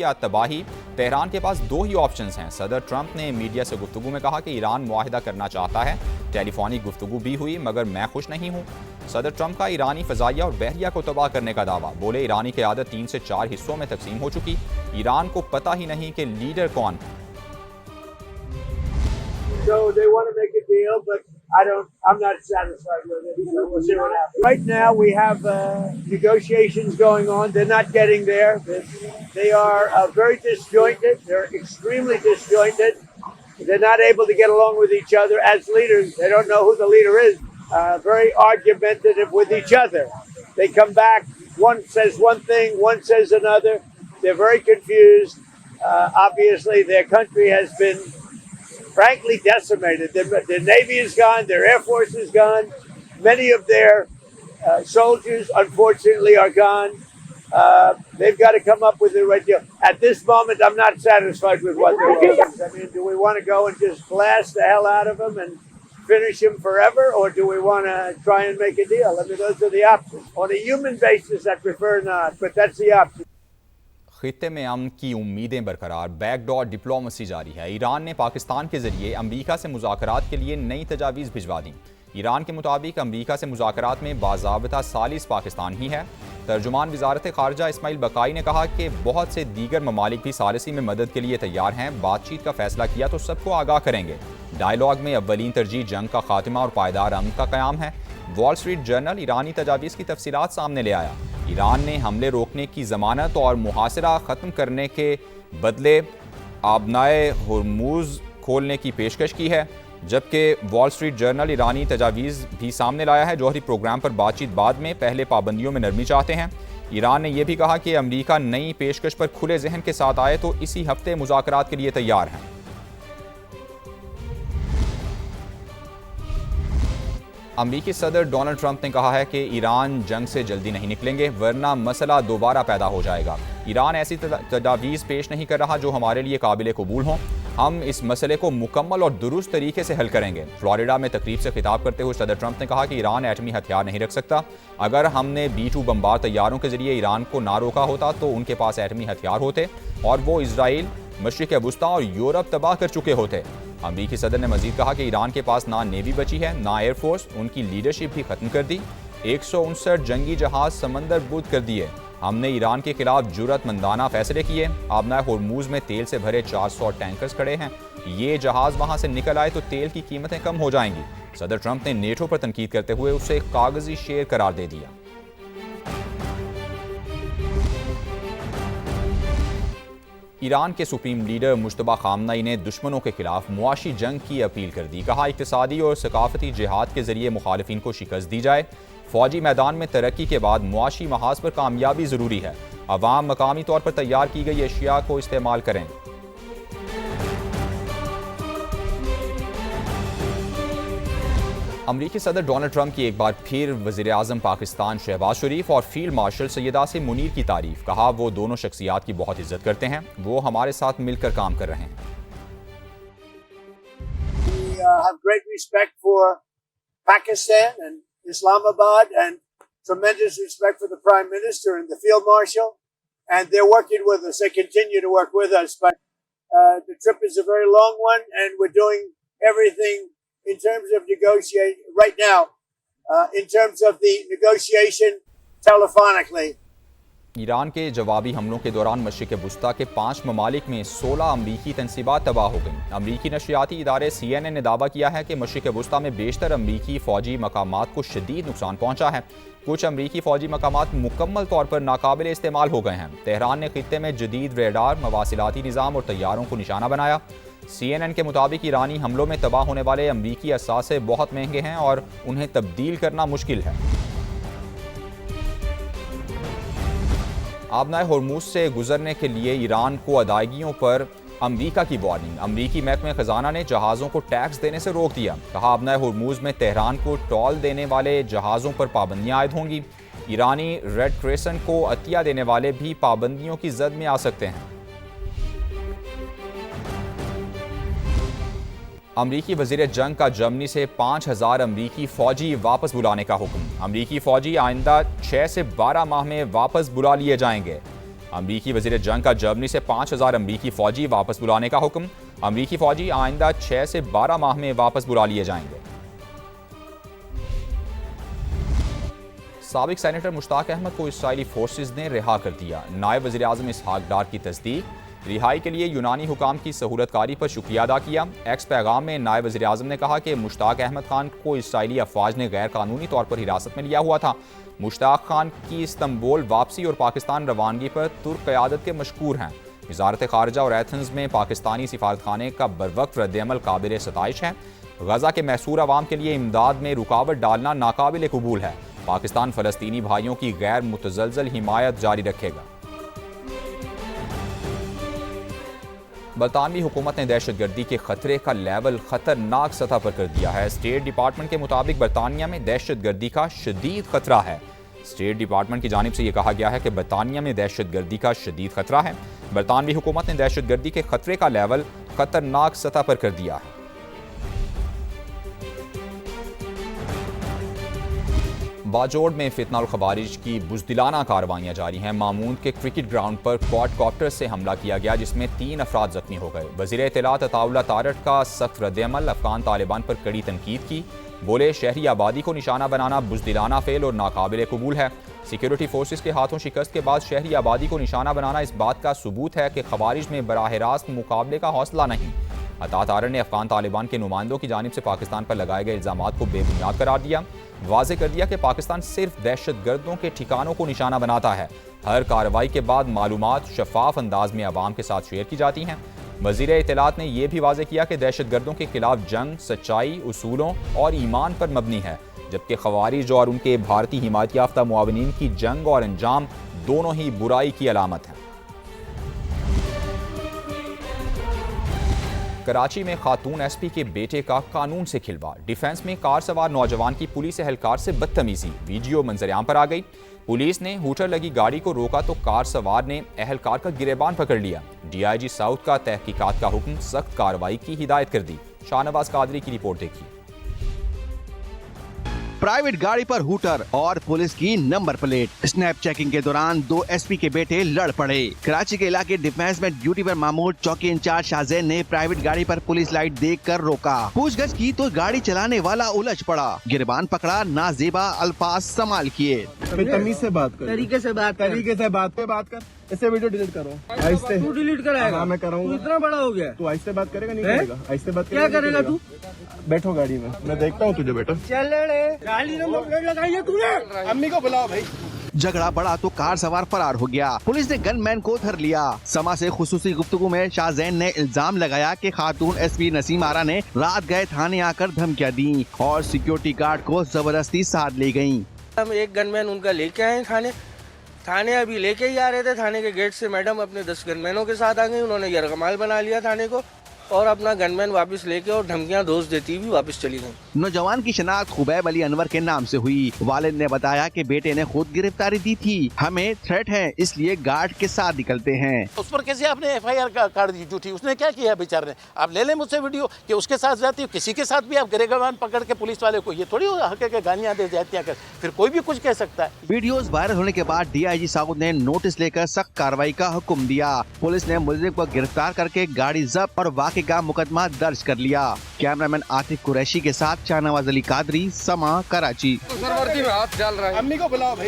या तबाही। तेहरान के पास दो ही ऑप्शंस हैं। सदर ट्रंप ने मीडिया से गुफ्तगू में कहा कि ईरान मुआहिदा करना चाहता है। टेलीफोनिक गुफ्तगू भी हुई मगर मैं खुश नहीं हूँ। सदर ट्रंप का ईरानी फ़ज़ाइया और बहरिया को तबाह करने का दावा। बोले ईरानी क़यादत 3 से 4 हिस्सों में तकसीम हो चुकी। ईरान को पता ही नहीं कि लीडर कौन है। So they want to make a deal, but I'm not satisfied with it. So we'll see what happens. Right now we have negotiations going on. They're not getting there. They are very disjointed. They're extremely disjointed. They're not able to get along with each other as leaders. They don't know who the leader is. Very argumentative with each other. They come back. One says one thing, one says another. They're very confused. Obviously, their country has been frankly decimated. Their Navy is gone. Their Air Force is gone. Many of their soldiers, unfortunately, are gone. They've got to come up with the right deal. At this moment, I'm not satisfied with what they're doing. I mean, do we want to go and just blast the hell out of them and finish him forever, or do we want to try and make a deal? I mean, those are the options. On a human basis, I prefer not, but that's the option. खित्ते में अमन की उम्मीदें बरकरार। Backdoor diplomacy जारी है। Iran ने पाकिस्तान के जरिए अमरीका से मुज़ाकरात के लिए नई तजावीज़ भिजवा दी। ईरान के मुताबिक अमरीका से मुज़ाकरात में बाज़ाब्ता सालिस पाकिस्तान ही है। तर्जुमान वज़ारत ख़ारजा इस्माइल बकाई ने कहा कि बहुत से दीगर ममालिक भी सालिसी में मदद के लिए तैयार हैं। बातचीत का फैसला किया तो सबको आगाह करेंगे। डायलॉग में अव्वलीन तरजीह जंग का खात्मा और पायदार अमन का क़याम है। वॉल स्ट्रीट जर्नल ईरानी तजावीज़ की तफसीलात सामने ले आया। ईरान ने हमले रोकने की ज़मानत और मुहासरा ख़त्म करने के बदले आबनाए हुर्मुज़ खोलने की पेशकश की है, जबकि वॉल स्ट्रीट जर्नल ईरानी तजावीज़ भी सामने लाया है। जौहरी प्रोग्राम पर बातचीत बाद में, पहले पाबंदियों में नरमी चाहते हैं। ईरान ने यह भी कहा कि अमरीका नई पेशकश पर खुले जहन के साथ आए तो इसी हफ्ते मुज़ाकरात के लिए तैयार हैं। अमरीकी सदर डोनाल्ड ट्रंप ने कहा है कि ईरान जंग से जल्दी नहीं निकलेंगे वरना मसला दोबारा पैदा हो जाएगा। ईरान ऐसी तजावीज़ पेश नहीं कर रहा जो हमारे लिए काबिल कबूल हों। हम इस मसले को मुकम्मल और दुरुस्त तरीके से हल करेंगे। फ्लोरिडा में तकरीब से खिताब करते हुए सदर ट्रंप ने कहा कि ईरान एटमी हथियार नहीं रख सकता। अगर हमने B-2 बमबार तैयारों के जरिए ईरान को ना रोका होता तो उनके पास एटमी हथियार होते और वो इसराइल, मशरिक़ वस्ता और यूरोप तबाह कर चुके होते। अमरीकी सदर ने मजीद कहा कि ईरान के पास ना नेवी बची है ना एयरफोर्स। उनकी लीडरशिप भी ख़त्म कर दी। 159 जंगी जहाज़ समंदर बुर्द कर दिए। हमने ईरान के खिलाफ जुर्रतमंदाना फैसले किए। आबनाए हुर्मुज़ में तेल से भरे 400 टैंकर्स खड़े हैं। ये जहाज़ वहाँ से निकल आए तो तेल की कीमतें कम हो जाएंगी। सदर ट्रंप ने नेटो पर तनकीद करते हुए उसे कागजी शेर करार दे दिया। ईरान के सुप्रीम लीडर मुश्तबा खामनई ने दुश्मनों के खिलाफ मुआशी जंग की अपील कर दी। कहा इक़्तिसादी और सकाफती जिहाद के जरिए मुखालिफिन को शिकस्त दी जाए। फौजी मैदान में तरक्की के बाद मुआशी महाज पर कामयाबी ज़रूरी है। अवाम मकामी तौर पर तैयार की गई अशिया को इस्तेमाल करें। अमरीकी सदर डोनाल्ड ट्रंप की एक बार फिर वज़ीर आज़म पाकिस्तान शहबाज शरीफ और फील्ड मार्शल सैयद आसिम मुनीर की तारीफ। कहा वो दोनों शख्सियात की बहुत इज्जत करते हैं। वो हमारे साथ मिलकर काम कर रहे हैं। We have great respect for Pakistan and Islamabad and tremendous respect for the Prime Minister and the Field Marshal, and they're working with us. They continue to work with us, but the trip is a very long one, and we're doing everything in terms of negotiating right now, in terms of the negotiation telephonically. Iran के जवाबी हमलों के दौरान मशरिक़ वस्ता के 5 ममालिक में 16 अमरीकी तनसीबात तबाह हो गईं। अमरीकी नशरियाती इदारे CNN ने दावा किया है कि मशरिक़ वस्ता में बेशतर अमरीकी फ़ौजी मकामात को शदीद नुकसान पहुँचा है। कुछ अमरीकी फ़ौजी मकामात मुकम्मल तौर पर नाकाबिल इस्तेमाल हो गए हैं। तेहरान ने खित्ते में जदीद रेडार, मवासिलाती निज़ाम और तैयारों को निशाना बनाया। CNN के मुताबिक ईरानी हमलों में तबाह होने वाले अमरीकी असासे बहुत महंगे हैं और उन्हें तब्दील करना मुश्किल है। आबनाए हुर्मुज़ से गुजरने के लिए ईरान को अदायगियों पर अमरीका की वार्निंग। अमरीकी महकमे ख़जाना ने जहाज़ों को टैक्स देने से रोक दिया। कहा आबनाए हुर्मुज़ में तेहरान को टॉल देने वाले जहाज़ों पर पाबंदियाँ आयद होंगी। ईरानी रेड क्रेसेंट को अतिया देने वाले भी पाबंदियों की जद में आ सकते हैं। अमरीकी वज़ीर जंग का जर्मनी से 5000 अमरीकी फ़ौजी वापस बुलाने का हुक्म। अमरीकी फ़ौजी आइंदा 6 से 12 माह में वापस बुला लिए जाएंगे। अमरीकी वज़ीर जंग का जर्मनी से 5000 अमरीकी फ़ौजी वापस बुलाने का हुक्म। अमरीकी फ़ौजी आइंदा 6 से 12 माह में वापस बुला लिए जाएंगे। साबिक सेनेटर मुश्ताक अहमद को इसराइली फोर्सेज ने रिहा कर दिया। नायब वज़ीर आज़म इसहाक डार की तस्दीक। रिहाई के लिए यूनानी हुकाम की सहूलतकारी पर शुक्रिया अदा किया। एक्स पैगाम में नायब वज़ीर आज़म ने कहा कि मुश्ताक अहमद खान को इसराइली अफवाज ने गैर कानूनी तौर पर हिरासत में लिया हुआ था। मुश्ताक खान की इस्तंबुल वापसी और पाकिस्तान रवानगी पर तुर्क क़यादत के मशकूर हैं। वज़ारत ख़ारजा और एथेंस में पाकिस्तानी सिफारतखाने का बरवक्त रद्द-ए-अमल काबिल सताइश है। गज़ा के महसूर अवाम के लिए इमदाद में रुकावट डालना नाकाबिल कबूल है। पाकिस्तान फ़लस्तीनी भाइयों की गैर मुतज़लज़ल हिमायत जारी रखेगा। बरतानवी हुकूमत ने दहशतगर्दी के खतरे का लेवल खतरनाक सतह पर कर दिया है। स्टेट डिपार्टमेंट के मुताबिक बरतानिया में दहशतगर्दी का शदीद खतरा है। स्टेट डिपार्टमेंट की जानिब से यह कहा गया है कि बरतानिया में दहशतगर्दी का शदीद खतरा है। बरतानवी हुकूमत ने दहशतगर्दी के खतरे का लेवल खतरनाक सतह पर कर दिया है। बाजोड़ में फितना खवारिज की बुज़दिलाना कार्रवाइयाँ जारी हैं। मामून के क्रिकेट ग्राउंड पर क्वाडकॉप्टर से हमला किया गया, जिसमें 3 अफराद जख्मी हो गए। वज़ीर इत्तलात अताउल्लाह तारट का सख्त रद्द-ए-अमल। अफगान तालिबान पर कड़ी तनकीद की। बोले शहरी आबादी को निशाना बनाना बुज़दिलाना फेल और नाकाबिल कबूल है। सिक्योरिटी फोर्सेस के हाथों शिकस्त के बाद शहरी आबादी को निशाना बनाना इस बात का सबूत है कि खवारिज में बराह रास्त मुकाबले का हौसला नहीं। अता तारट ने अफगान तालिबान के नुमाइंदों की जानिब से पाकिस्तान पर लगाए गए इल्ज़ामात को बेबुनियाद करार दिया। वाज़ेह कर दिया कि पाकिस्तान सिर्फ दहशतगर्दों के ठिकानों को निशाना बनाता है। हर कार्रवाई के बाद मालूमात शफाफ अंदाज में आवाम के साथ शेयर की जाती हैं। वज़ीर इत्तलात ने यह भी वाज़ेह किया कि दहशतगर्दों के खिलाफ जंग सच्चाई, उसूलों और ईमान पर मबनी है, जबकि खवारिज और उनके भारतीय हिमायत याफ्ता मुआविनीन की जंग और अंजाम दोनों ही बुराई की अलामत हैं। कराची में खातून एसपी के बेटे का कानून से खिलवाड़। डिफेंस में कार सवार नौजवान की पुलिस एहलकार से बदतमीजी। वीडियो मंजरेआम पर आ गई। पुलिस ने हूटर लगी गाड़ी को रोका तो कार सवार ने एहलकार का गिरेबान पकड़ लिया। डीआईजी साउथ का तहकीकात का हुक्म, सख्त कार्रवाई की हिदायत कर दी। शाहनवाज कादरी की रिपोर्ट देखिए। प्राइवेट गाड़ी पर हूटर और पुलिस की नंबर प्लेट। स्नैप चेकिंग के दौरान 2 एसपी के बेटे लड़ पड़े। कराची के इलाके डिफेंस में ड्यूटी पर मामूर चौकी इंचार्ज शाहजैन ने प्राइवेट गाड़ी पर पुलिस लाइट देखकर रोका। पूछगछ की तो गाड़ी चलाने वाला उलझ पड़ा। गिरबान पकड़ा, नाजेबा अल्फाज इस्तेमाल किए। तमीज से बात कर, तरीके से बात कर। इसे वीडियो डिलीट करो। आहिस्ते। तू डिलीट कराएगा? हाँ, मैं कराऊंगा। इतना बड़ा हो गया। तू आहिस्ते बात करेगा नहीं करेगा? आहिस्ते बात क्या करेगा तू? बैठो गाड़ी में, मैं देखता हूँ तुझे। बेटा चल रे, गाड़ी नंबर प्लेट लगाई है तूने? अम्मी को बुलाओ भाई। झगड़ा बढ़ा तो कार सवार फरार हो गया। पुलिस ने गनमैन को धर लिया। समा से खुसूसी गुफ्तगू में शाहजैन ने इल्जाम लगाया कि खातून एसपी नसीम आरा ने रात गए थाने आकर धमकियां दी और सिक्योरिटी गार्ड को जबरदस्ती साथ ले गयी। हम एक गनमैन उनका लेके आए थाने अभी लेके ही आ रहे थे। थाने के गेट से मैडम अपने 10 गनमैनों के साथ आ गई। उन्होंने यरगमाल बना लिया थाने को और अपना गनमैन वापस लेके और धमकियां दोष देती हुई वापस चली गई। नौजवान की शनाख्त खुबैब अली अनवर के नाम से हुई। वालिद ने बताया कि बेटे ने खुद गिरफ्तारी दी थी। हमें थ्रेट है, इसलिए गार्ड के साथ निकलते हैं। उस पर कैसे आपने FIR काट दी झूठी? उसने क्या किया बेचारे ने? आप ले लें मुझसे वीडियो कि उसके साथ जाती हो, किसी के साथ भी आप गिरफ्तार पकड़ के पुलिस वाले को, ये थोड़ी हक के गालियां दे जाती हैं, फिर कोई भी कुछ कह सकता है। वीडियोस वायरल होने के बाद डीआईजी साउथ ने नोटिस लेकर सख्त कार्रवाई का हुक्म दिया। पुलिस ने मुलजिम को गिरफ्तार करके गाड़ी जब्त और वाक़े का मुकदमा दर्ज कर लिया। कैमरामैन आतिफ कुरैशी के साथ शाहनवाज अली कादरी, समा, कराची। अम्मी को बुलाओ भाई।